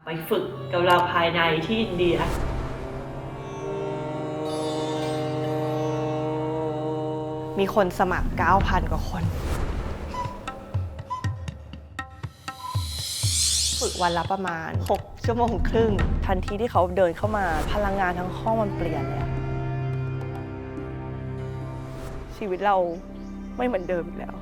ไปฝึกกำลังภายในที่อินเดียมีคนสมัคร 9,000 กว่าคน ฝึกวันละประมาณ 6 ชั่วโมงครึ่ง ทันทีที่เขาเดินเข้ามาพลังงานทั้งห้องมันเปลี่ยนเลยชีวิตเราไม่เหมือนเดิมอีกแล้ว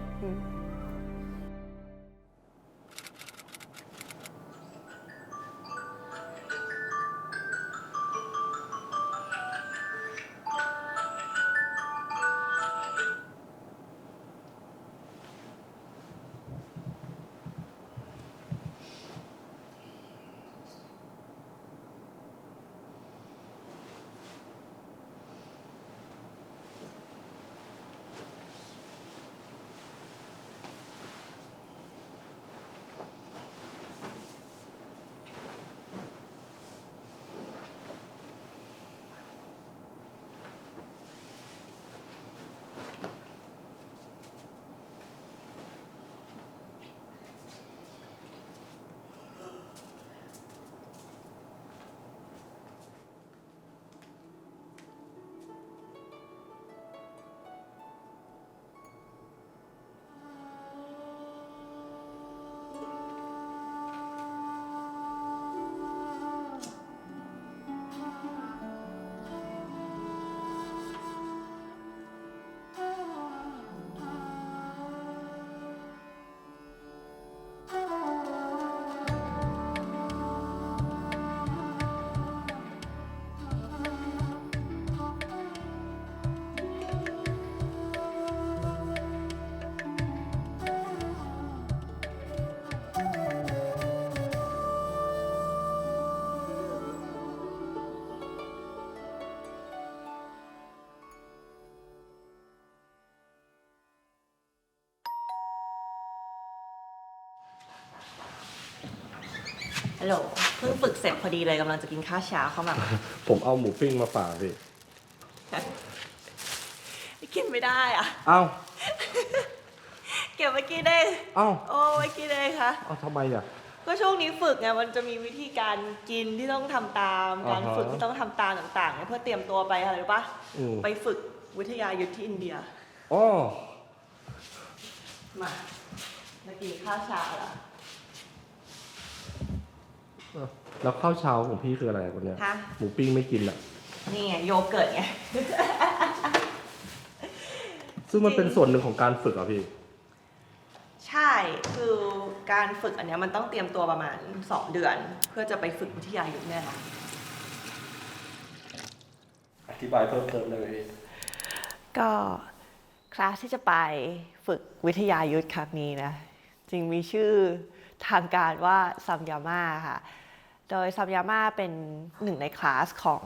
ฮัลโหลเพิ่งฝึกเสร็จพอดีเลยกำลังจะกินข้าวเช้าเข้ามา ผมเอาหมูปิ้งมาฝากพี่ กินไม่ได้อ่ะ เอ้า เก็บไว้กินได้ เอ้า โอ้ไว้กินเลยค่ะ เอ้าทำไมอ่ะ ก็ช่วงนี้ฝึกไงมันจะมีวิธีการกินที่ต้องทำตาม การฝึกที่ต้องทำตามต่างๆเนี่ยเพื่อเตรียมตัวไปอะไรรู้ปะไปฝึกวิทยายุทธที่อินเดีย อ๋อ มากินข้าวเช้าเหรอ แล้วข้าวเช้าของพี่คืออะไรคนเนี้ย ฮะ หมูปิ้งไม่กินอ่ะ นี่ไงโยเกิร์ตไง ซึ่งมันเป็นส่วนหนึ่งของการฝึกอ่ะพี่ ใช่คือการฝึกอันเนี้ยมันต้องเตรียมตัวประมาณ 2 เดือน เพื่อจะไปฝึกวิทยายุทธเนี่ยนะ อธิบายเพิ่มเติมเลยพี่ ก็คลาสที่จะไปฝึกวิทยายุทธครั้งนี้นะจริงมีชื่อทางการว่าซัมยาม่าค่ะโดยซัมยาม่าเป็นหนึ่งในคลาสของ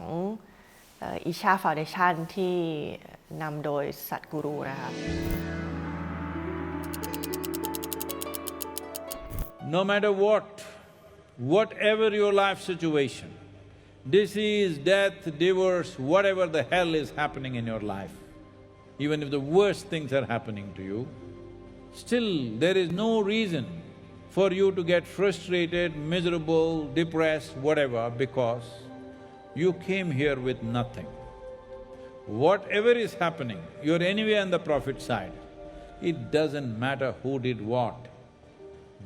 อิชาฟาวเดชั่นที่นำโดยสัตกูรูนะคะ No matter what, whatever your life situation, disease, death, divorce, whatever the hell is happening in your life, even if the worst things are happening to you, still there is no reason for you to get frustrated, miserable, depressed, whatever, because you came here with nothing. Whatever is happening, you're anyway on the profit side. It doesn't matter who did what.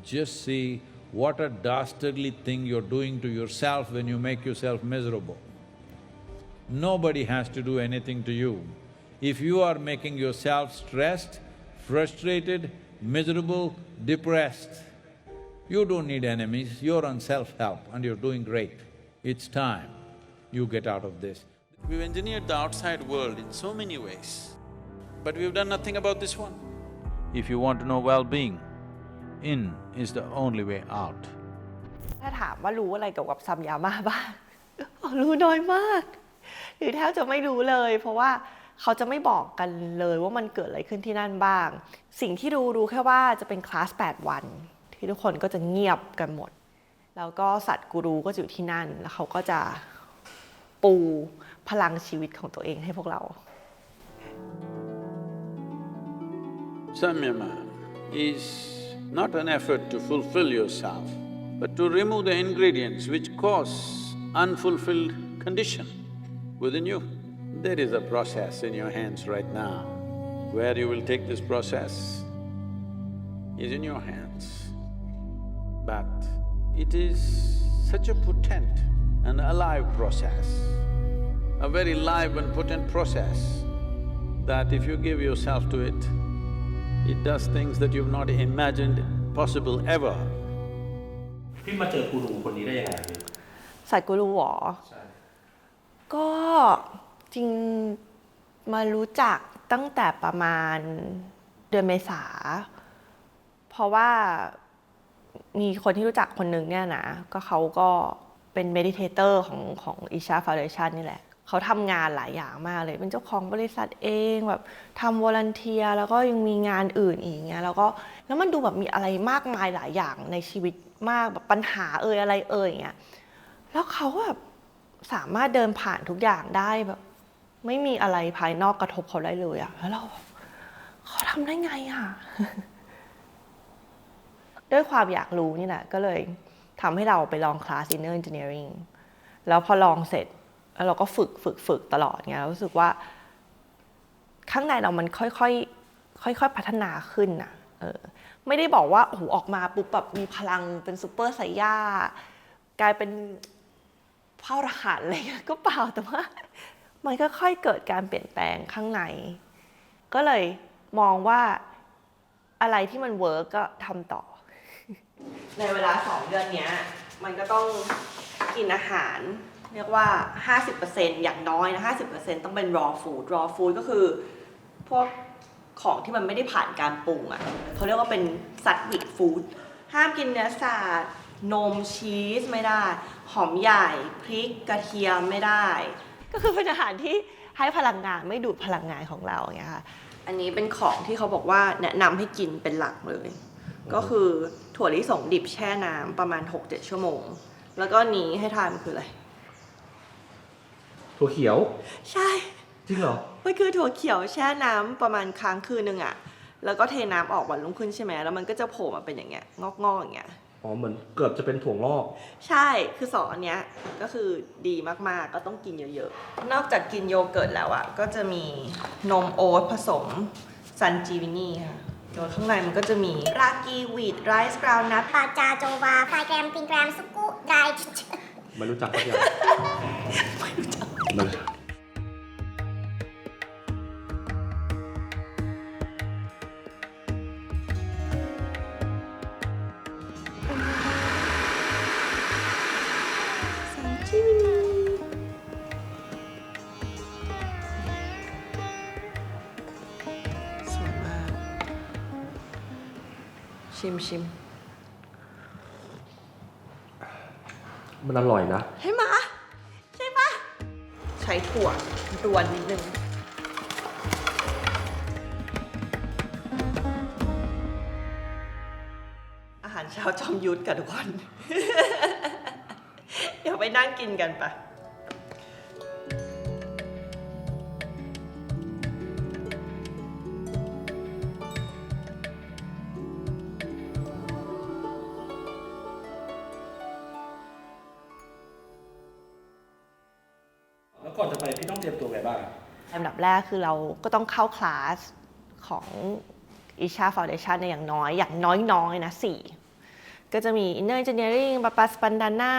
Just see what a dastardly thing you're doing to yourself when you make yourself miserable. Nobody has to do anything to you. If you are making yourself stressed, frustrated, miserable, depressed, you don't need enemies, you're on self-help and you're doing great. It's time you get out of this. We've engineered the outside world in so many ways, but we've done nothing about this one. If you want to know well-being, in is the only way out. ถ้าถามว่ารู้อะไรเกี่ยวกับซัมยาม่าบ้าง รู้น้อยมากหรือแทบจะไม่รู้เลย เพราะว่าเขาจะไม่บอกกันเลยว่ามันเกิดอะไรขึ้นที่นั่นบ้าง สิ่งที่รู้แค่ว่าจะเป็นคลาส 8 วัน ที่ทุกคนก็จะเงียบกันหมด แล้วก็สัตว์กูรูก็อยู่ที่นั่นแล้วเขาก็จะปูพลังชีวิตของตัวเองให้พวกเรา Samyama is not an effort to fulfill yourself, but to remove the ingredients which cause unfulfilled condition within you. There is a process in your hands right now. Where you will take this process is in your hands. But it is such a potent and alive process, a very live and potent process, that if you give yourself to it, it does things that you've not imagined possible ever. พี่มาเจอกูรูคนนี้ได้ยังไงพี่ สายกูรูหรอ ใช่ ก็จริงมารู้จักตั้งแต่ประมาณเดือนเมษา เพราะว่ามีคนที่รู้จักคนหนึ่งเนี่ยนะก็เขาก็เป็นเมดิเทเตอร์ของอิชาฟาวเดชั่นนี่แหละเขาทำงานหลายอย่างมากเลยเป็นเจ้าของบริษัทเองแบบทำวอลันเทียแล้วก็ยังมีงานอื่นอีกเงี้ยแล้วมันดูแบบมีอะไรมากมายหลายอย่างในชีวิตมากแบบปัญหาอะไรอย่างเงี้ยแล้วเขาแบบสามารถเดินผ่านทุกอย่างได้แบบไม่มีอะไรภายนอกกระทบเขาได้เลยอะแล้วเราเขาทำได้ไงอะ ด้วยความอยากรู้นี่แหละก็เลยทำให้เราไปลองคลาส Inner Engineering แล้วพอลองเสร็จแล้วเราก็ฝึกตลอดไงรู้สึกว่าข้างในเรามันค่อยพัฒนาขึ้นนะไม่ได้บอกว่าโอ้โหออกมาปุ๊บแบบมีพลังเป็นซูเปอร์ไซย่ากลายเป็นพ่อรหัสอะไรเงี้ยก็เปล่าแต่ว่ามันก็ค่อยเกิดการเปลี่ยนแปลงข้างในก็เลยมองว่าอะไรที่มันเวิร์กก็ทำต่อ ในเวลา2 เดือนเนี้ยมันก็ต้องกินอาหารเรียกว่า 50% อย่างน้อยนะ 50% ต้องเป็น raw food ก็คือพวกของที่มันไม่ได้ผ่านการปรุงอ่ะเขาเรียกว่าเป็นสัตว์วิดฟู้ดห้ามกินเนื้อสัตว์นมชีสไม่ได้หอมใหญ่พริกกระเทียมไม่ได้ก็คือเป็นอาหารที่ให้พลังงานไม่ดูดพลังงานของเราอย่างเงี้ยค่ะอันนี้เป็นของที่เขาบอกว่าแนะนำให้กินเป็นหลักเลยก็คือถั่วลิสงดิบแช่น้ำประมาณ 6-7 ชั่วโมงแล้วก็นี้ให้ทานคืออะไร ถั่วเขียว ใช่ จริงเหรอ มันคือถั่วเขียวแช่น้ำประมาณค้างคืนนึงอะแล้วก็เทน้ำออกวันรุ่งขึ้นใช่ไหมแล้วมันก็จะโผล่มาเป็นอย่างเงี้ยงอกอย่างเงี้ย อ๋อเหมือนเกือบจะเป็นถั่วงอก ใช่คือ2 อันเนี้ยก็คือดีมากๆก็ต้องกินเยอะๆนอกจากกินโยเกิร์ตแล้วอะก็จะมีนมโอ๊ตผสมซันจีวินี่ค่ะโดยข้างในมันก็จะมีรากีวีทไรซ์กราวนัท ปาจาโจวาพายแกรมปิงแกรมสุกุได ไม่รู้จักสักอย่าง ไม่รู้จัก มัน ซันจีวินี่สวยมากชิม มันอร่อยนะ ใช่ไหมใช่ปะใช้ถั่วรวนนิดนึงอาหารเช้าจอมยุทธกับทุกคน เดี๋ยวไปนั่งกินกันปะแล้วก่อนจะไปพี่ต้องเตรียมตัวไงบ้าง อันดับแรกคือเราก็ต้องเข้าคลาสของอิชาฟาวเดชั่นในอย่างน้อยนะ4ก็จะมี Inner Engineering ปาปัสปันดาน่า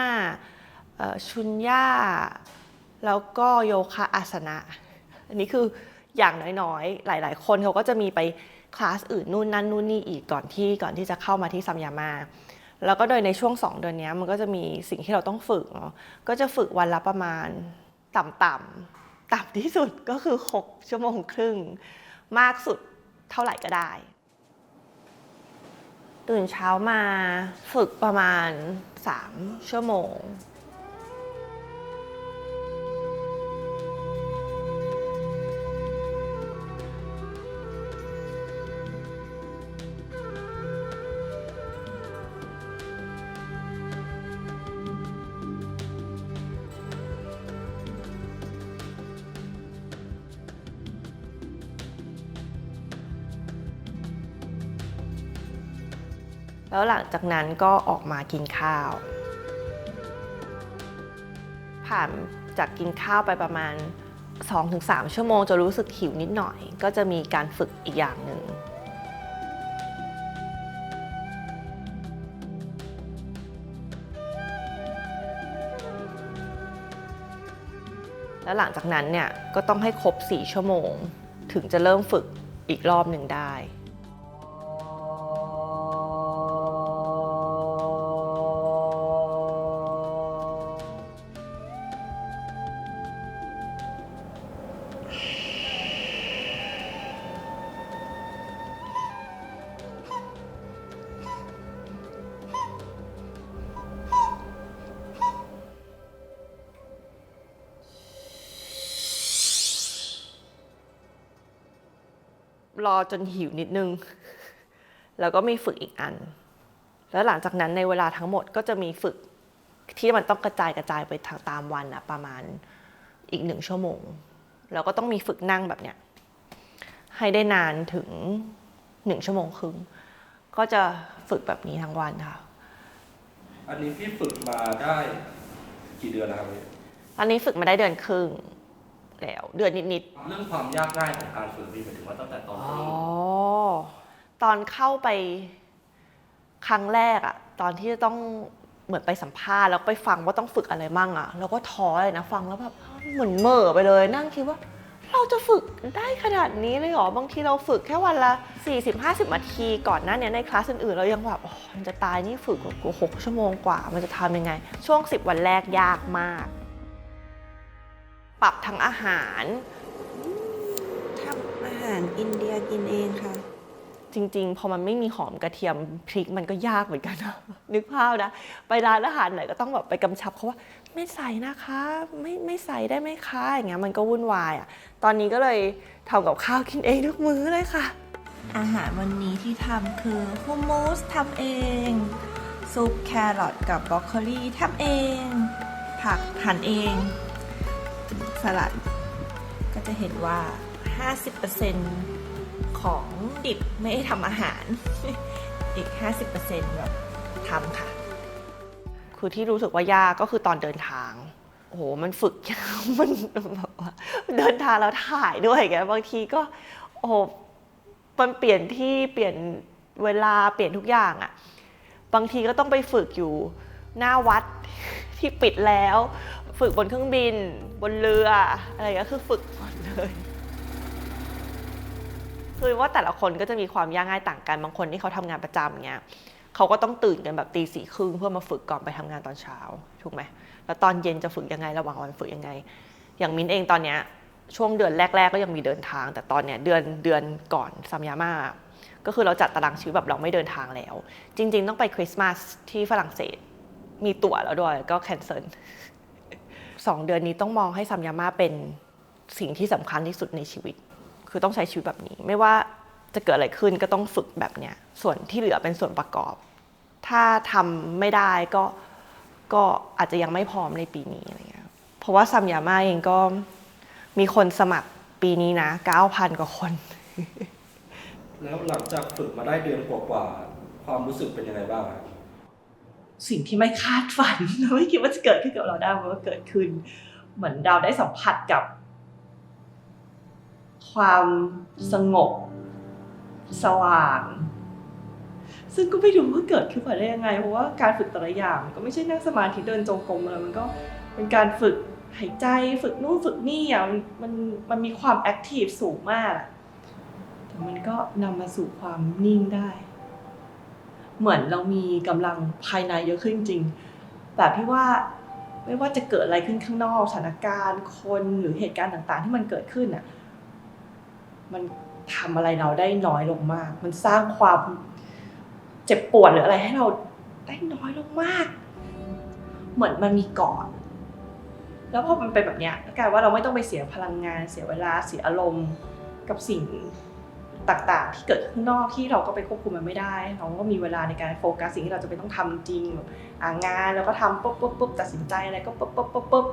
ชุนย่าแล้วก็โยคะอาสนะ อันนี้คืออย่างน้อยๆหลายๆคนเขาก็จะมีไปคลาสอื่นนู่นนั่นนู่นนี่อีกก่อนที่จะเข้ามาที่ซัมยามาแล้วก็โดยในช่วง2 เดือนนี้มันก็จะมีสิ่งที่เราต้องฝึกเนาะก็จะฝึกวันละประมาณต่ำที่สุดก็คือ6 ชั่วโมงครึ่งมากสุดเท่าไหร่ก็ได้ตื่นเช้ามาฝึกประมาณ3 ชั่วโมง แล้วหลังจากนั้นก็ออกมากินข้าว ผ่านจากกินข้าวไปประมาณ 2-3 ชั่วโมงจะรู้สึกหิวนิดหน่อยก็จะมีการฝึกอีกอย่างหนึ่งแล้วหลังจากนั้นเนี่ยก็ต้องให้ครบ4 ชั่วโมงถึงจะเริ่มฝึกอีกรอบหนึ่งได้รอจนหิวนิดนึง แล้วก็มีฝึกอีกอัน แล้วหลังจากนั้นในเวลาทั้งหมดก็จะมีฝึกที่มันต้องกระจายไปตามวันอะประมาณอีก1 ชั่วโมง แล้วก็ต้องมีฝึกนั่งแบบเนี้ยให้ได้นานถึง1 ชั่วโมงครึ่ง ก็จะฝึกแบบนี้ทั้งวันค่ะ อันนี้พี่ฝึกมาได้กี่เดือนแล้วครับพี่ อันนี้ฝึกมาได้เดือนครึ่งแล้วเดือนนิดๆ เรื่องความยากง่ายของการฝึกพี่หมายถึงว่าตั้งแต่ตอนที่ ตอนเข้าไปครั้งแรกอะตอนที่จะต้องเหมือนไปสัมภาษณ์แล้วไปฟังว่าต้องฝึกอะไรมั่งอะแล้วก็ท้อเลยนะฟังแล้วแบบเหมือนเหม่อไปเลยนั่งคิดว่าเราจะฝึกได้ขนาดนี้เลยเหรอบางทีเราฝึกแค่วันละ 40-50 นาทีก่อนหน้านี้ในคลาสอื่นๆเรายังแบบมันจะตายนี่ฝึกกว่า6 ชั่วโมงกว่ามันจะทำยังไงช่วง10 วันแรกยากมากปรับทั้งอาหารทำอาหารอินเดียกินเองค่ะ จริงๆพอมันไม่มีหอมกระเทียมพริกมันก็ยากเหมือนกันนะนึกภาพนะไปร้านอาหารไหนก็ต้องแบบไปกำชับเขาว่าไม่ใส่นะคะไม่ใส่ได้ไหมคะอย่างเงี้ยมันก็วุ่นวายอ่ะตอนนี้ก็เลยทำกับข้าวกินเองทุกมื้อเลยค่ะ อาหารวันนี้ที่ทำคือฮูมมูสทำเอง ซุปแครอทกับบรอกโคลีทำเอง ผักหั่นเอง สลัดก็จะเห็นว่า 50% ของดิบไม่ได้ทำอาหาร อีก 50% แบบทำค่ะ คือที่รู้สึกว่ายากก็คือตอนเดินทางโอ้โหมันฝึกยากมันแบบว่าเดินทางแล้วถ่ายด้วยไงบางทีก็โอ้โหมันเปลี่ยนที่เปลี่ยนเวลาเปลี่ยนทุกอย่างอะบางทีก็ต้องไปฝึกอยู่หน้าวัดที่ปิดแล้ว ฝึกบนเครื่องบินบนเรืออะไรก็คือฝึกหมดเลยคือว่าแต่ละคนก็จะมีความยากง่ายต่างกันบางคนที่เขาทำงานประจำเงี้ยเขาก็ต้องตื่นกันแบบ4:30เพื่อมาฝึกก่อนไปทำงานตอนเช้าถูกไหมแล้วตอนเย็นจะฝึกยังไงระหว่างวันฝึกยังไงอย่างมิ้นเองตอนเนี้ยช่วงเดือนแรกๆก็ยังมีเดินทางแต่ตอนเนี้ยเดือนก่อนซัมยาม่าก็คือเราจัดตารางชีวิตแบบเราไม่เดินทางแล้วจริงๆต้องไปคริสต์มาสที่ฝรั่งเศสมีตั๋วแล้วด้วยก็แคนเซิล2 เดือนนี้ต้องมองให้ซัมยาม่าเป็นสิ่งที่สำคัญที่สุดในชีวิตคือต้องใช้ชีวิตแบบนี้ไม่ว่าจะเกิดอะไรขึ้นก็ต้องฝึกแบบเนี้ยส่วนที่เหลือเป็นส่วนประกอบถ้าทำไม่ได้ก็อาจจะยังไม่พร้อมในปีนี้อะไรเงี้ยเพราะว่าซัมยาม่าเองก็มีคนสมัครปีนี้นะ 9,000 กว่าคน แล้วหลังจากฝึกมาได้เดือนกว่าๆความรู้สึกเป็นยังไงบ้างครับ สิ่งที่ไม่คาดฝัน เราไม่คิดว่าจะเกิดขึ้นกับเราได้มันก็เกิดขึ้นเหมือนเราได้สัมผัสกับความสงบสว่างซึ่งก็ไม่รู้ว่าเกิดขึ้นมาได้ยังไงเพราะว่าการฝึกแต่ละอย่างก็ไม่ใช่นั่งสมาธิเดินจงกรมอะไรมันก็เป็นการฝึกหายใจฝึกนู่นฝึกนี่อ่ะมันมีความแอคทีฟสูงมากแต่มันก็นำมาสู่ความนิ่งได้เหมือนเรามีกำลังภายในเยอะขึ้นจริงแบบที่ว่าไม่ว่าจะเกิดอะไรขึ้นข้างนอกสถานการณ์คนหรือเหตุการณ์ต่างๆที่มันเกิดขึ้นอ่ะมันทำอะไรเราได้น้อยลงมากมันสร้างความเจ็บปวดหรืออะไรให้เราได้น้อยลงมากเหมือนมันมีก่อนแล้วพอมันเป็นแบบเนี้ยกลายว่าเราไม่ต้องไปเสียพลังงานเสียเวลาเสียอารมณ์กับสิ่งต่างๆที่เกิดข้างนอกที่เราก็ไปควบคุมมันไม่ได้เราก็มีเวลาในการโฟกัสสิ่งที่เราจะไปต้องทำจริงแบบงานแล้วก็ทำปุ๊บตัดสินใจอะไรก็ปุ๊บ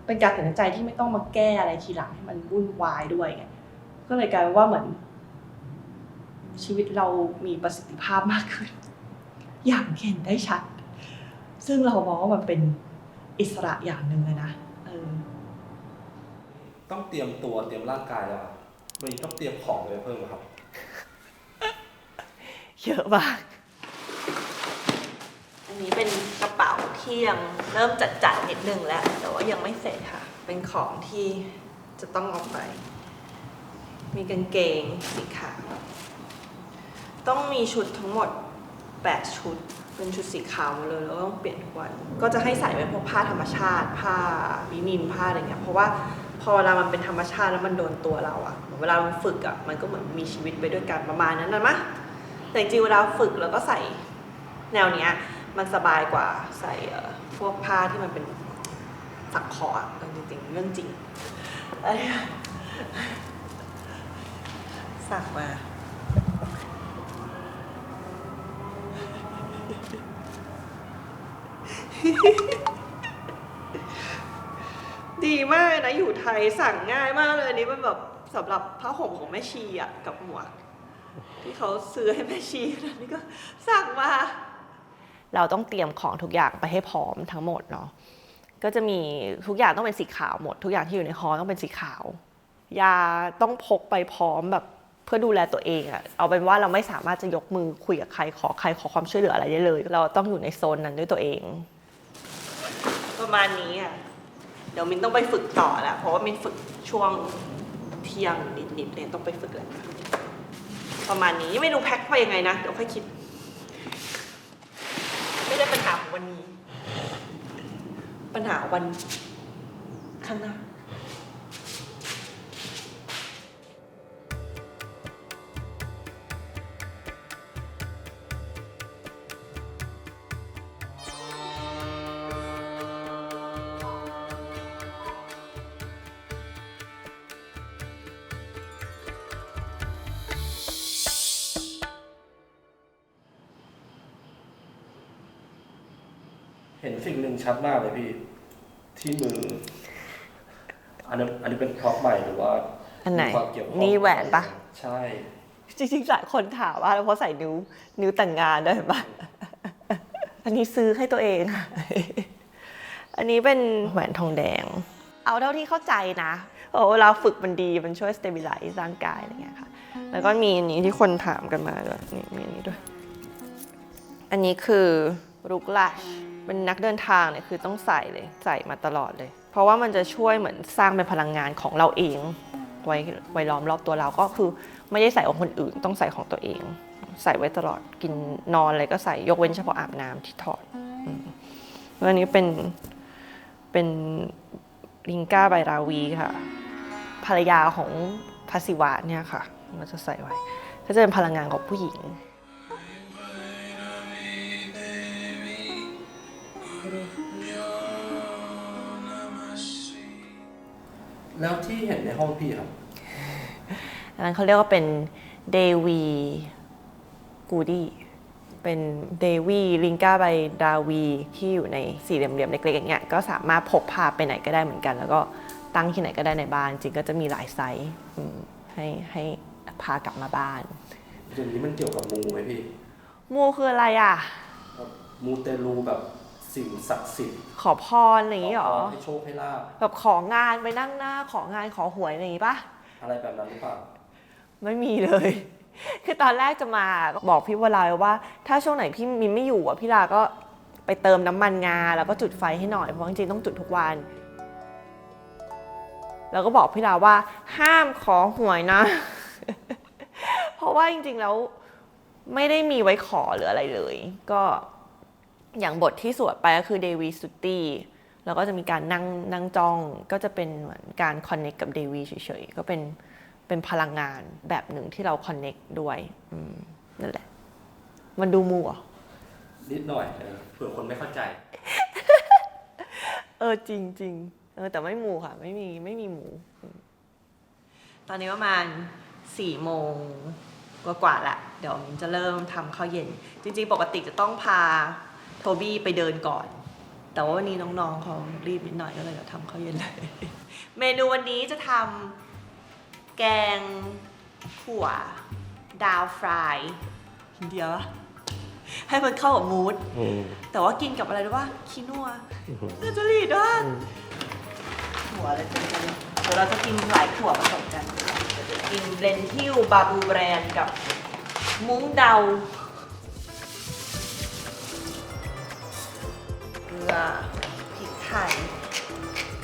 เป็นการตัดสินใจที่ไม่ต้องมาแก้อะไรทีหลังให้มันวุ่นวายด้วยไงก็เลยกลายว่าเหมือนชีวิตเรามีประสิทธิภาพมากขึ้น อย่างเห็นได้ชัด ซึ่งเรามองว่ามันเป็นอิสระอย่างหนึ่งเลยนะต้องเตรียมตัวเตรียมร่างกายแล้ววันนี้ต้องเตรียมของอะไรเพิ่มไหมครับ เยอะมากอันนี้เป็นกระเป๋าที่ยังเริ่มจัดนิดนึงแล้วแต่ว่ายังไม่เสร็จค่ะเป็นของที่จะต้องเอาไปมีกางเกงสีขาวต้องมีชุดทั้งหมด8ชุดเป็นชุดสีขาวเลยแล้วต้องเปลี่ยนทุกวันก็จะให้ใส่เป็นพวกผ้าธรรมชาติผ้าลินินผ้าอะไรเงี้ยเพราะว่าพอเวลามันเป็นธรรมชาติแล้วมันโดนตัวเราอะเวลามันฝึกอะมันก็เหมือนมีชีวิตไปด้วยกันประมาณนั้นนะมะแต่จริงๆเวลาฝึกแล้วก็ใส่แนวเนี้ยมันสบายกว่าใส่พวกผ้าที่มันเป็นสักคออะจริงๆเรื่องจริงสักมาดีมากนะอยู่ไทยสั่งง่ายมากเลยอันนี้มันแบบสำหรับผ้าห่มของแม่ชีอ่ะกับหมวกที่เขาซื้อให้แม่ชีอันนี้ก็สั่งมาเราต้องเตรียมของทุกอย่างไปให้พร้อมทั้งหมดเนาะก็จะมีทุกอย่างต้องเป็นสีขาวหมดทุกอย่างที่อยู่ในฮอลต้องเป็นสีขาวยาต้องพกไปพร้อมแบบเพื่อดูแลตัวเองอะเอาเป็นว่าเราไม่สามารถจะยกมือคุยกับใครขอความช่วยเหลืออะไรได้เลยเราต้องอยู่ในโซนนั้นด้วยตัวเองประมาณนี้อ่ะเดี๋ยวมินต้องไปฝึกต่อแหละเพราะว่ามินฝึกช่วงเที่ยงนิดๆเลยต้องไปฝึกแล้วประมาณนี้ไม่รู้แพ็คไปยังไงนะเดี๋ยวค่อยคิดไม่ได้ปัญหาของวันนี้ปัญหาวันข้างหน้าเห็นสิ่งหนึ่งชัดมากเลยพี่ที่มืออันนี้เป็นพร็อพใหม่หรือว่า อันไหน มีความเกี่ยวข้อง นี่แหวนปะ ใช่ จริงๆหลายคนถามว่าเพราะใส่นิ้วแต่งงานด้วยเห็นปะอันนี้ซื้อให้ตัวเอง อันนี้เป็นแหวนทองแดงเอาเท่าที่เข้าใจนะเวลาฝึกมันดีมันช่วย stabilize ร่างกายอะไรเงี้ยค่ะแล้วก็มีอันนี้ที่คนถามกันมาด้วยนี่มีอันนี้ด้วยอันนี้คือรุกลัชเป็นนักเดินทางเนี่ยคือต้องใส่เลยใส่มาตลอดเลยเพราะว่ามันจะช่วยเหมือนสร้างเป็นพลังงานของเราเองไว้ล้อมรอบตัวเราก็คือไม่ได้ใส่ของคนอื่นต้องใส่ของตัวเองใส่ไว้ตลอดกินนอนอะไรก็ใส่ยกเว้นเฉพาะอาบน้ำที่ถอดแล้วอันนี้เป็นลิงก้าไบราวีค่ะภรรยาของพระศิวะเนี่ยค่ะมันจะใส่ไว้ก็จะเป็นพลังงานของผู้หญิงแล้วที่เห็นในห้องพี่ครับ อันนั้นเขาเรียกว่าเป็นเดวีกูดี้เป็นเดวีลิงก้าไบดาวีที่อยู่ในสี่เหลี่ยมๆเล็กๆอย่างเงี้ยก็สามารถพกพาไปไหนก็ได้เหมือนกันแล้วก็ตั้งที่ไหนก็ได้ในบ้านจริงก็จะมีหลายไซส์ให้พากลับมาบ้าน อย่างนี้มันเกี่ยวกับมูไหมพี่ มูคืออะไรอ่ะ มูเตลูแบบสิ่งศักดิ์สิทธิ์ ขอพรอะไรอย่างงี้หรอ ให้โชคให้ลาภ แบบของานไปนั่งหน้าของานขอหวยอะไรอย่างงี้ปะ อะไรแบบนั้นหรือเปล่า ไม่มีเลย คือตอนแรกจะมาบอกพี่วลาว่าถ้าช่วงไหนพี่มินไม่อยู่อ่ะพี่ลาก็ไปเติมน้ำมันงาแล้วก็จุดไฟให้หน่อยเพราะจริงๆต้องจุดทุกวันแล้วก็บอกพี่ลาว่าห้ามขอหวยนะ เพราะว่าจริงๆแล้วไม่ได้มีไว้ขอหรืออะไรเลยก็อย่างบทที่สวดไปก็คือเดวีสุตตีแล้วก็จะมีการนั่งจ้องก็จะเป็นเหมือนการคอนเนคกับเดวีเฉยๆก็เป็นพลังงานแบบหนึ่งที่เราคอนเนคด้วยนั่นแหละมันดูมัว นิดหน่อยเผื่อคนไม่เข้าใจ จริงๆแต่ไม่มูค่ะไม่มีหมูตอนนี้ประมาณ4 โมงกว่าๆละเดี๋ยวมินจะเริ่มทำข้าวเย็นจริงๆปกติจะต้องพาโทบี้ไปเดินก่อนแต่ว่าวันนี้น้องๆเขารีบนิดหน่อยก็เลยเดี๋ยวทำข้าวเย็นเลย เมนูวันนี้จะทำแกงถั่วดาวฟรายอินเดียปะ ให้มันเข้ากับมูด อืม แต่ว่ากินกับอะไรรู้ป่ะคีนัวน่าจะรีดว่าถั่วอะไรเป็นกันเดี๋ยวเราจะกินหลายถั่วผสมกันเดี๋ยวจะกินเลนทิวบาบูแบรนด์กับมุ้งเดาเกลือพริกไทย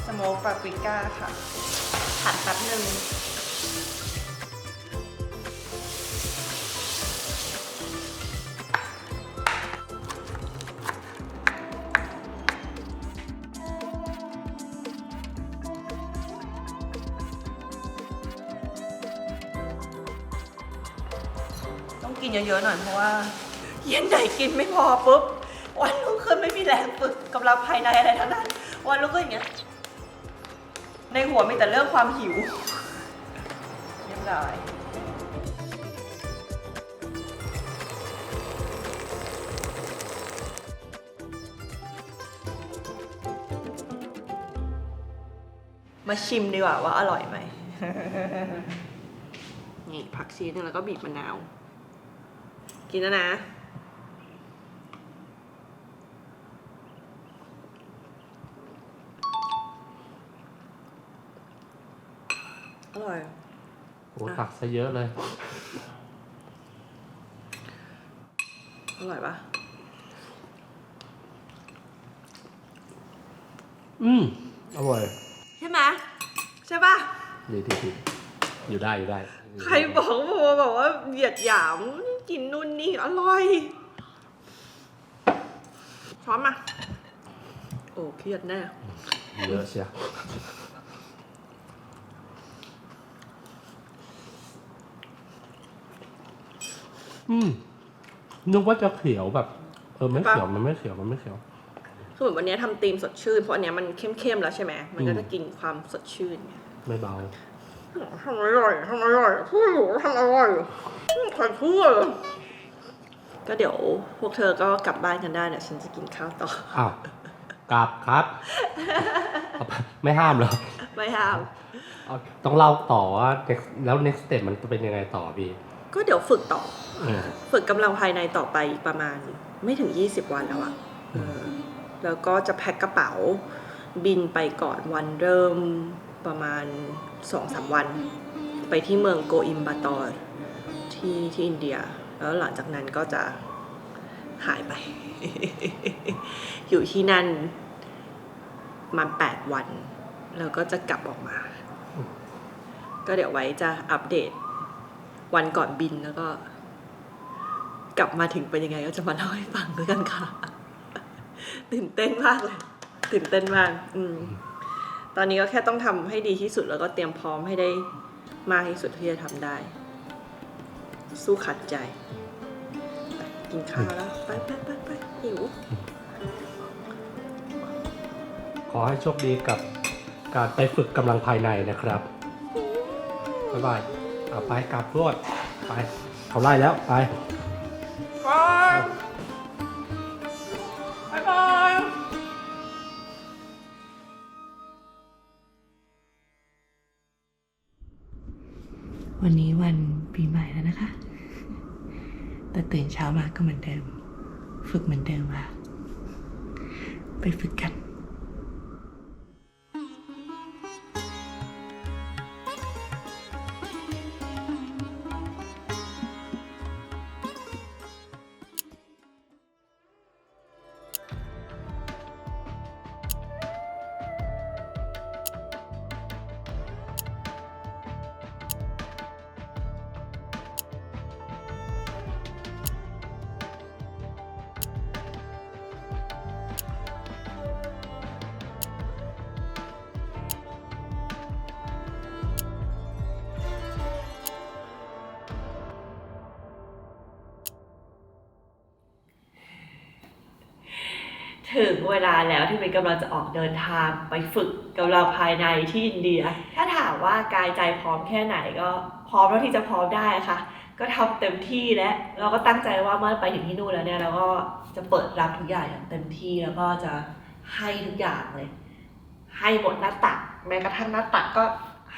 สโมกปาปริก้าค่ะผัดแป๊บนึงต้องกินเยอะๆหน่อยเพราะว่าเย็นไหนกินไม่พอปุ๊บวันรุ่งขึ้นไม่มีแรงฝึกกำลังภายในอะไรทั้งนั้นวันรุ่งขึ้นอย่างเงี้ยในหัวมีแต่เรื่องความหิวเรียบร้อยมาชิมดีกว่าว่าอร่อยไหม นี่ผักชีนึงแล้วก็บีบมะนาว กินแล้วนะ อร่อย โอ้ตักซะเยอะเลย อร่อยปะ อร่อย ใช่ไหมใช่ปะ ดีอยู่ได้อยู่ได้ ใครบอกว่าเหยียดหยามกินนู่นนี่อร่อยช้อนมา โอ้เครียดแน่ เยอะเชียวนึกว่าจะเขียวแบบ ไม่เขียวมันไม่เขียว คือเหมือนวันนี้ทำธีมสดชื่นเพราะอันเนี้ยมันเข้มๆแล้วใช่ไหมมันก็จะกินความสดชื่นไง ไม่เบา ทำอร่อยพูดอยู่ทำอร่อยใครพูดก็เดี๋ยวพวกเธอก็กลับบ้านกันได้เดี๋ยวฉันจะกินข้าวต่อ อ้าวกลับครับ ไม่ห้ามเหรอ ไม่ห้าม ต้องเล่าต่อว่า แล้ว next step มันจะเป็นยังไงต่อพี่ ก็เดี๋ยวฝึกต่อ ฝึกกำลังภายในต่อไปอีกประมาณไม่ถึง20 วันแล้วอะแล้วก็จะแพ็คกระเป๋าบินไปก่อนวันเริ่มประมาณ 2-3 วัน ไปที่เมืองโกอิมบาตอร์ที่อินเดีย แล้วหลังจากนั้นก็จะหายไป อยู่ที่นั่นมา8 วัน แล้วก็จะกลับออกมา ก็เดี๋ยวไว้จะอัปเดตวันก่อนบินแล้วก็ กลับมาถึงเป็นยังไงก็จะมาเล่าให้ฟังด้วยกันค่ะ ตื่นเต้นมากเลยตื่นเต้นมากตอนนี้ก็แค่ต้องทำให้ดีที่สุดแล้วก็เตรียมพร้อมให้ได้มากที่สุดที่จะทำได้ สู้ขัดใจไปกินข้าวแล้วไปหิว ขอให้โชคดีกับการไปฝึกกำลังภายในนะครับ บ๊ายบายเอาไปกลับรวดไป เขาไล่แล้วไป บ๊ายบาย วันนี้วันปีใหม่แล้วนะคะ แต่ตื่นเช้ามาก็เหมือนเดิม ฝึกเหมือนเดิมค่ะ ไปฝึกกัน ถึงเวลาแล้วที่เป็นกำลังจะออกเดินทางไปฝึกกำลังภายในที่อินเดีย ถ้าถามว่ากายใจพร้อมแค่ไหนก็พร้อมเท่าที่จะพร้อมได้ค่ะ ก็ทำเต็มที่แล้วเราก็ตั้งใจว่าเมื่อไปถึงที่นู่นแล้วเนี่ยเราก็จะเปิดรับทุกอย่างอย่างเต็มที่แล้วก็จะให้ทุกอย่างเลย ให้หมดหน้าตักแม้กระทั่งหน้าตักก็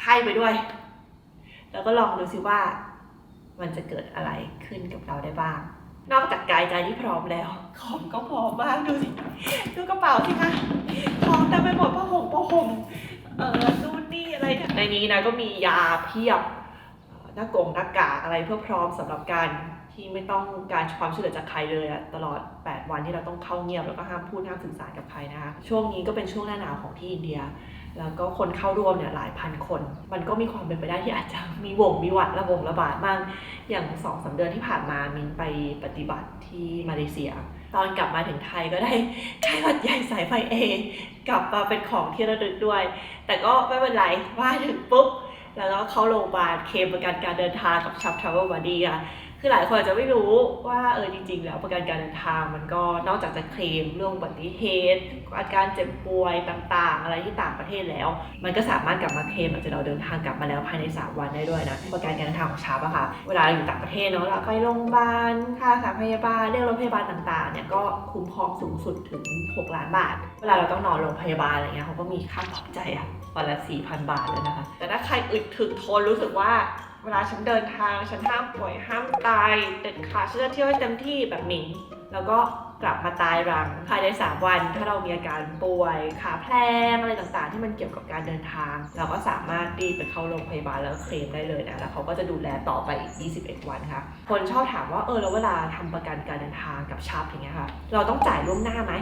ให้ไปด้วย แล้วก็ลองดูสิว่ามันจะเกิดอะไรขึ้นกับเราได้บ้าง นอกจากกายใจที่พร้อมแล้วของก็พร้อมมากดูสิดูกระเป๋าสิคะของเต็มไปหมดผ้าห่มนู่นนี่อะไรเนี่ยในนี้นะก็มียาเพียบหน้ากากอะไรเพื่อพร้อมสำหรับการที่ไม่ต้องการความช่วยเหลือจากใครเลยอะตลอด8วันที่เราต้องเข้าเงียบแล้วก็ห้ามพูดห้ามสื่อสารกับใครนะคะช่วงนี้ก็เป็นช่วงหน้าหนาวของที่อินเดียแล้วก็คนเข้าร่วมเนี่ยหลายพันคนมันก็มีความเป็นไปได้ที่อาจจะมีหวัดระบาดบ้างอย่าง 2-3 เดือนที่ผ่านมามินไปปฏิบัติที่มาเลเซียตอนกลับมาถึงไทยก็ได้ไข้หวัดใหญ่สายพันธุ์ A กลับมาเป็นของที่ระลึกด้วยแต่ก็ไม่เป็นไรว่าถึงปุ๊บแล้วก็เข้าโรงพยาบาลเคลมประกันการเดินทางกับชับทราเวลบัดดี้ค่ะคือหลายคนอาจจะไม่รู้ว่าจริงๆแล้วประกันการเดินทางมันก็นอกจากจะเคลมเรื่องอุบัติเหตุอาการเจ็บป่วยต่างๆอะไรที่ต่างประเทศแล้วมันก็สามารถกลับมาเคลมหลังจากเราเดินทางกลับมาแล้วภายใน3 วันได้ด้วยนะประกันการเดินทางของชับอะค่ะเวลาอยู่ต่างประเทศเนาะเราไปโรงพยาบาลค่ารักษาพยาบาลเรียกรถพยาบาลต่างๆเนี่ยก็คุ้มครองสูงสุดถึง6 ล้านบาทเวลาเราต้องนอนโรงพยาบาลอะไรเงี้ยเขาก็มีค่าปลอบใจอะวันละ 4,000 บาทเลยนะคะแต่ถ้าใครอึดถึกทนรู้สึกว่าเวลาฉันเดินทางฉันห้ามป่วยห้ามตายเด็ดขาดฉันจะเที่ยวให้เต็มที่แบบหมิงแล้วก็กลับมาตายรังภายใน3 วันถ้าเรามีอาการป่วยขาแพลงอะไรต่างๆที่มันเกี่ยวกับการเดินทางเราก็สามารถรีบไปเข้าโรงพยาบาลแล้วเคลมได้เลยนะแล้วเขาก็จะดูแลต่อไปอีก21 วันค่ะคนชอบถามว่าแล้วเวลาทำประกันการเดินทางกับชับอย่างเงี้ยค่ะเราต้องจ่ายล่วงหน้าไหม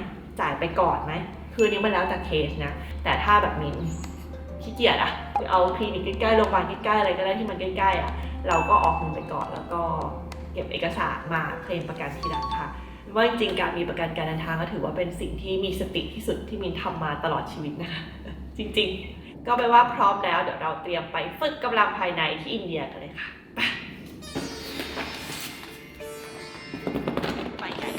จ่ายไปก่อนไหมคือนี้มันแล้วแต่เคสนะแต่ถ้าแบบมิงขี้เกียจอะเอาคลินิกใกล้ๆโรงพยาบาลใกล้ๆอะไรก็ได้ที่มันใกล้ๆอะเราก็ออกเงินไปก่อนแล้วก็เก็บเอกสารมาเคลมประกันทีหลังค่ะว่าจริงๆการมีประกันการเดินทางก็ถือว่าเป็นสิ่งที่มีสติที่สุดที่มินทำมาตลอดชีวิตนะคะ จริงๆก็แปลว่าพร้อมแล้วเดี๋ยวเราเตรียมไปฝึกกำลังภายในที่อินเดียกันเลยค่ะไปกัน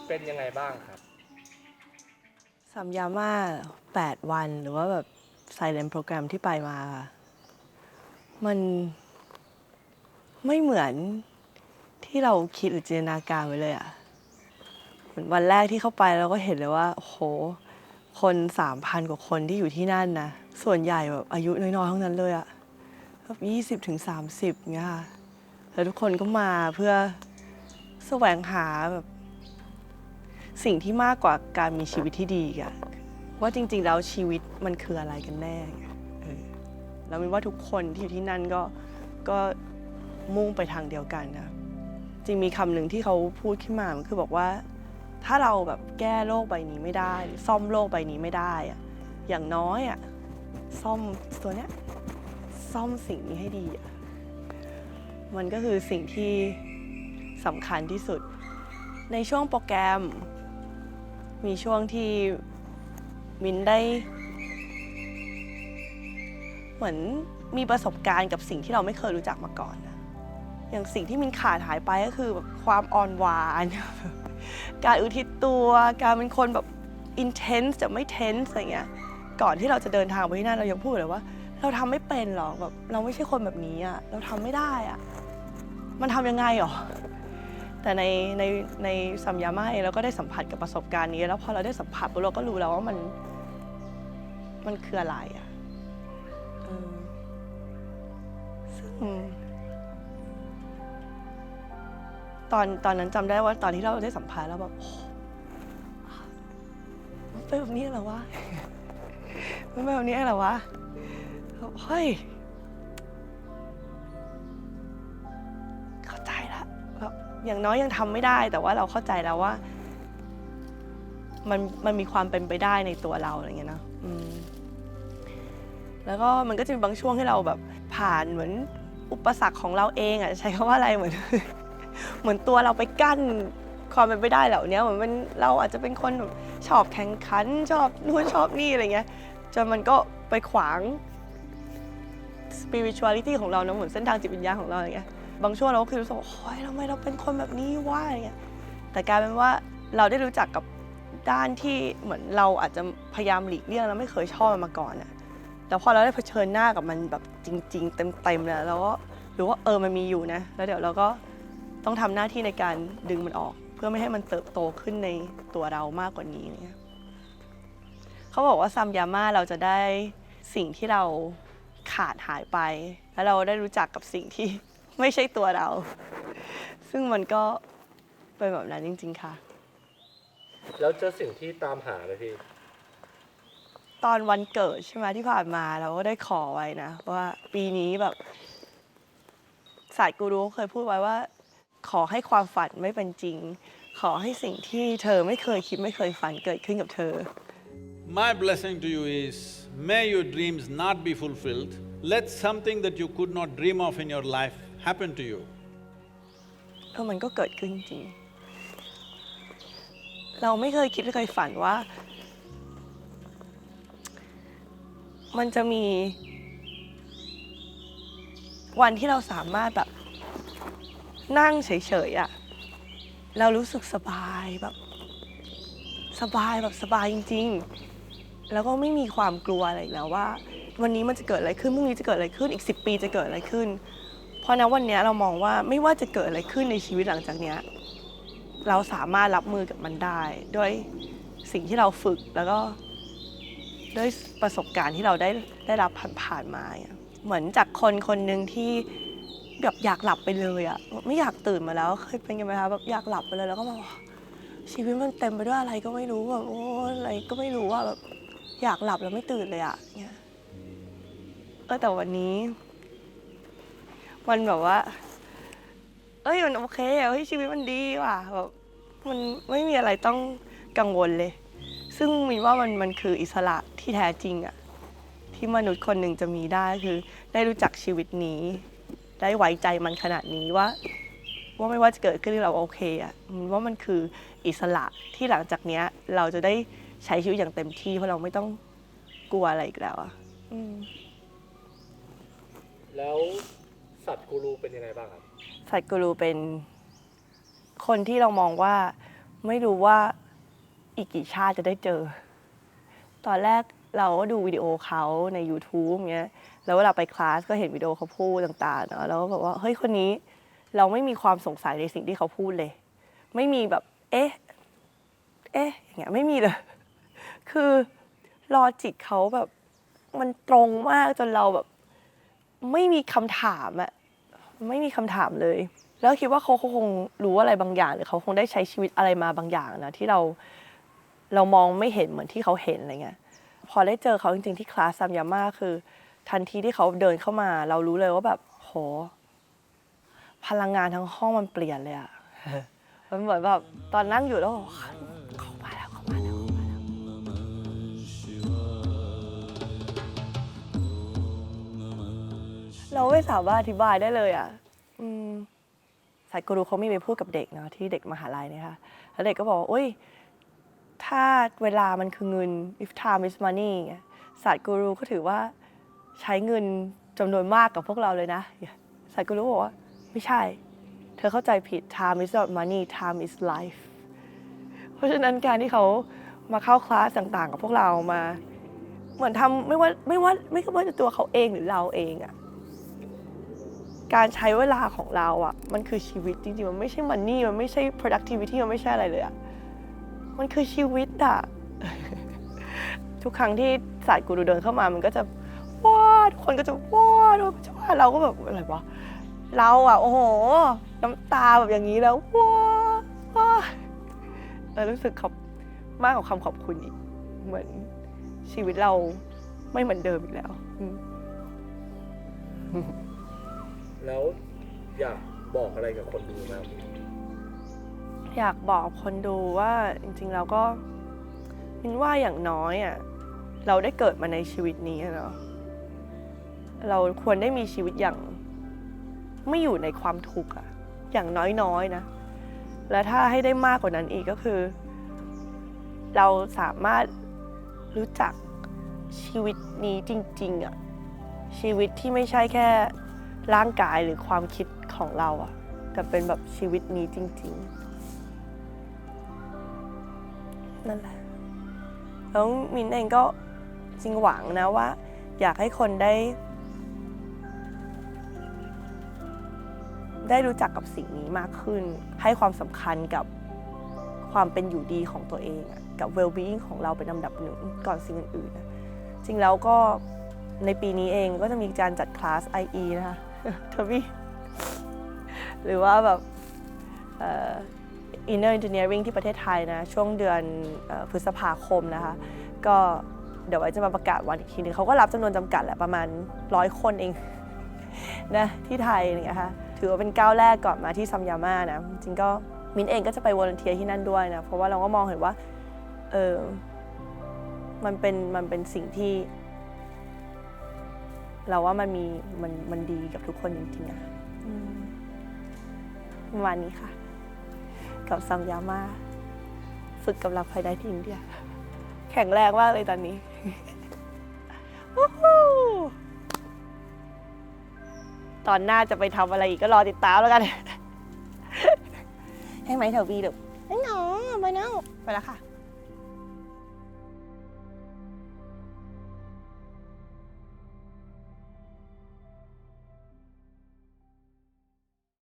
เป็นยังไงบ้างครับ สัมยาม่า8 วันหรือว่าแบบ Silent Program ที่ไปมามันไม่เหมือนที่เราคิดหรือจินตนาการไว้เลยอะเหมือนวันแรกที่เข้าไปเราก็เห็นเลยว่าโหคน 3,000 กว่าคนที่อยู่ที่นั่นนะส่วนใหญ่แบบอายุน้อยๆทั้งนั้นเลยอะแบบ20-30เงี้ยค่ะแล้วทุกคนก็มาเพื่อแสวงหาแบบสิ่งที่มากกว่าการมีชีวิตที่ดีอะว่าจริงๆแล้วชีวิตมันคืออะไรกันแน่แล้วมินว่าทุกคนที่อยู่ที่นั่นก็มุ่งไปทางเดียวกันนะจริงมีคำหนึ่งที่เขาพูดขึ้นมามันคือบอกว่าถ้าเราแบบแก้โลกใบนี้ไม่ได้หรือซ่อมโลกใบนี้ไม่ได้อะอย่างน้อยอะซ่อมตัวเนี้ยซ่อมสิ่งนี้ให้ดีอะมันก็คือสิ่งที่สำคัญที่สุดในช่วงโปรแกรมมีช่วงที่มินได้เหมือนมีประสบการณ์กับสิ่งที่เราไม่เคยรู้จักมาก่อนนะอย่างสิ่งที่มินขาดหายไปก็คือแบบความอ่อนหวานการอุทิศตัวการเป็นคนแบบ intense แต่ไม่ tense อะไรเงี้ยก่อนที่เราจะเดินทางไปที่นั่นเรายังพูดเลยว่าเราทำไม่เป็นหรอกแบบเราไม่ใช่คนแบบนี้อะเราทำไม่ได้อะมันทำยังไงหรอแต่ในสัมยาม่าเองเราก็ได้สัมผัสกับประสบการณ์นี้แล้วพอเราได้สัมผัสเราก็รู้แล้วว่ามันคืออะไรอ่ะซึ่งตอนนั้นจำได้ว่าตอนที่เราได้สัมผัสแล้วแบบมันเป็นแบบนี้เหรอวะมันเป็นแบบนี้เหรอวะเฮ้ยเข้าใจละอย่างน้อยยังทำไม่ได้แต่ว่าเราเข้าใจแล้วว่ามันมีความเป็นไปได้ในตัวเราอะไรเงี้ยเนาะแล้วก็มันก็จะมีบางช่วงให้เราแบบผ่านเหมือนอุปสรรคของเราเองอ่ะใช้คำว่าอะไรเหมือนตัวเราไปกั้นความเป็นไปได้เหล่านี้เหมือนเราอาจจะเป็นคนชอบแข่งขันชอบนู่นชอบนี่อะไรเงี้ยจนมันก็ไปขวาง spirituality ของเรานะเหมือนเส้นทางจิตวิญญาณของเราอย่างเงี้ย บางช่วงเราก็คือรู้สึกว่าโอ๊ยทำไมเราเป็นคนแบบนี้วะอะไรเงี้ยแต่กลายเป็นว่าเราได้รู้จักกับด้านที่เหมือนเราอาจจะพยายามหลีกเลี่ยงแล้วไม่เคยชอบมันมาก่อนอะแต่พอเราได้เผชิญหน้ากับมันแบบจริงๆเต็มๆเลยเราก็รู้ว่ามันมีอยู่นะแล้วเดี๋ยวเราก็ต้องทำหน้าที่ในการดึงมันออก เพื่อไม่ให้มันเติบโตขึ้นในตัวเรามากกว่านี้เนี่ยเขาบอกว่าซัมยาม่าเราจะได้สิ่งที่เราขาดหายไปแล้วเราได้รู้จักกับสิ่งที่ไม่ใช่ตัวเรา ซึ่งมันก็เป็นแบบนั้นจริงๆค่ะ แล้วเจอสิ่งที่ตามหาเลยพี่ ตอนวันเกิดใช่ไหมที่ผ่านมาเราก็ได้ขอไว้นะว่าปีนี้แบบศาสตร์กูรูเคยพูดไว้ว่าขอให้ความฝันไม่เป็นจริง ขอให้สิ่งที่เธอไม่เคยคิดไม่เคยฝันเกิดขึ้นกับเธอ My blessing to you is, may your dreams not be fulfilled. Let something that you could not dream of in your life happen to you. มันก็เกิดขึ้นจริง เราไม่เคยคิดไม่เคยฝันว่า มันจะมีวันที่เราสามารถแบบนั่งเฉยๆอะเรารู้สึกสบายแบบสบายจริงๆแล้วก็ไม่มีความกลัวอะไรอีกแล้วว่า วันนี้มันจะเกิดอะไรขึ้นพรุ่งนี้จะเกิดอะไรขึ้นอีก10 ปีจะเกิดอะไรขึ้นเพราะณวันนี้เรามองว่าไม่ว่าจะเกิดอะไรขึ้นในชีวิตหลังจากนี้เราสามารถรับมือกับมันได้ด้วยสิ่งที่เราฝึกแล้วก็ด้วยประสบการณ์ที่เราได้รับผ่านมาเหมือนจากคนหนึ่งที่แบบอยากหลับไปเลยอ่ะไม่อยากตื่นมาแล้วเคยเป็นกันไหมคะแบบอยากหลับไปเลยแล้วก็แบบชีวิตมันเต็มไปด้วยอะไรก็ไม่รู้แบบโอ้อะไรก็ไม่รู้ว่าแบบอยากหลับแล้วไม่ตื่นเลยอ่ะเนี่ยแต่วันนี้มันแบบว่ามันโอเคอ่ะชีวิตมันดีว่ะแบบมันไม่มีอะไรต้องกังวลเลยซึ่งมินว่ามันคืออิสระที่แท้จริงอะที่มนุษย์คนหนึ่งจะมีได้คือได้รู้จักชีวิตนี้ได้ไว้ใจมันขนาดนี้ว่าไม่ว่าจะเกิดขึ้นเราโอเคอะมินว่ามันคืออิสระที่หลังจากเนี้ยเราจะได้ใช้ชีวิตอย่างเต็มที่เพราะเราไม่ต้องกลัวอะไรอีกแล้วอะแล้วสัตว์กูรูเป็นยังไงบ้างครับ สัตว์กูรูเป็นคนที่เรามองว่าไม่รู้ว่าอีกกี่ชาติจะได้เจอตอนแรกเราก็ดูวิดีโอเขาใน YouTube เงี้ยแล้วเวลาไปคลาสก็เห็นวิดีโอเขาพูดต่างๆเนาะแล้วก็แบบว่าเฮ้ยคนนี้เราไม่มีความสงสัยในสิ่งที่เขาพูดเลยไม่มีแบบเอ๊ะอย่างเงี้ยไม่มีเลยคือลอจิกเขาแบบมันตรงมากจนเราแบบไม่มีคำถามอะไม่มีคำถามเลยแล้วคิดว่าเขาคงรู้อะไรบางอย่างหรือเขาคงได้ใช้ชีวิตอะไรมาบางอย่างนะที่เรามองไม่เห็นเหมือนที่เขาเห็นอะไรเงี้ยพอได้เจอเขาจริงๆที่คลาสซัมยาม่าคือทันทีที่เขาเดินเข้ามาเรารู้เลยว่าแบบโหพลังงานทั้งห้องมันเปลี่ยนเลยอะ มันเหมือนแบบตอนนั่งอยู่แล้วเข้ามาแล้วเราไม่สามารถอธิบายได้เลยอะสายกูรูเขามีไปพูดกับเด็กเนาะที่เด็กมหาลัยเนี่ยค่ะแล้วเด็กก็บอกว่าโอ๊ยถ้าเวลามันคือเงิน if time is money ศาสตร์กูรูก็ถือว่าใช้เงินจำนวนมากกับพวกเราเลยนะศาสตร์กูรูบอกว่าไม่ใช่เธอเข้าใจผิด time is not money time is life เพราะฉะนั้นการที่เขามาเข้าคลาสต่างๆกับพวกเรามาเหมือนทำไม่ว่าจะตัวเขาเองหรือเราเองอะการใช้เวลาของเราอะมันคือชีวิตจริงๆมันไม่ใช่ money มันไม่ใช่ productivity มันไม่ใช่อะไรเลยอะมันคือชีวิตอะ ทุกครั้งที่ศาสตร์กูรูเดินเข้ามามันก็จะว้าทุกคนก็จะว้าเราก็แบบอะไรวะเราอะโอ้โหน้ำตาแบบอย่างนี้แล้วว้ารู้สึกมากกว่าคำขอบคุณอีกเหมือนชีวิตเราไม่เหมือนเดิมอีกแล้วแล้วอยากบอกอะไรกับคนดูไหมอยากบอกคนดูว่าจริงๆเราก็มินว่าอย่างน้อยอ่ะเราได้เกิดมาในชีวิตนี้เนาะเราควรได้มีชีวิตอย่างไม่อยู่ในความทุกข์อ่ะอย่างน้อยๆนะและถ้าให้ได้มากกว่านั้นอีกก็คือเราสามารถรู้จักชีวิตนี้จริงๆอ่ะชีวิตที่ไม่ใช่แค่ร่างกายหรือความคิด ของเราอะแต่เป็นแบบชีวิตนี้จริงๆนั่นแหละแล้วมินเองก็จริงหวังนะว่า อยากให้คนได้รู้จักกับสิ่งนี้มากขึ้น ให้ความสำคัญกับความเป็นอยู่ดีของตัวเองกับ well-being ของเราเป็นลำดับหนึ่งก่อนสิ่งอื่นๆนะจริงแล้วก็ในปีนี้เองก็จะมีการจัดคลาส IE นะคะ ทวีหรือว่าแบบInner Engineering ที่ประเทศไทยนะช่วงเดือนพฤษภาคมนะคะก็เดี๋ยวไว้จะมาประกาศวันอีกทีนึงเขาก็รับจำนวนจำกัดแหละประมาณ100 คนเอง นะที่ไทยนะคะถือว่าเป็นก้าวแรกก่อนมาที่ซัมยาม่านะจริงก็มินเองก็จะไปวอลันเทียร์ที่นั่นด้วยนะเพราะว่าเราก็มองเห็นว่ามันเป็นสิ่งที่เราว่ามันดีกับทุกคนจริงๆนะประมาณนี้ค่ะกับซัมยาม่าฝึกกำลังภายในที่อินเดียแข็งแรงมากเลยตอนนี้ ตอนหน้าจะไปทำอะไรอีกก็รอติดตามแล้วกัน ให้ไหมแถวบีเดี๋ยวน้องไปแล้วค่ะ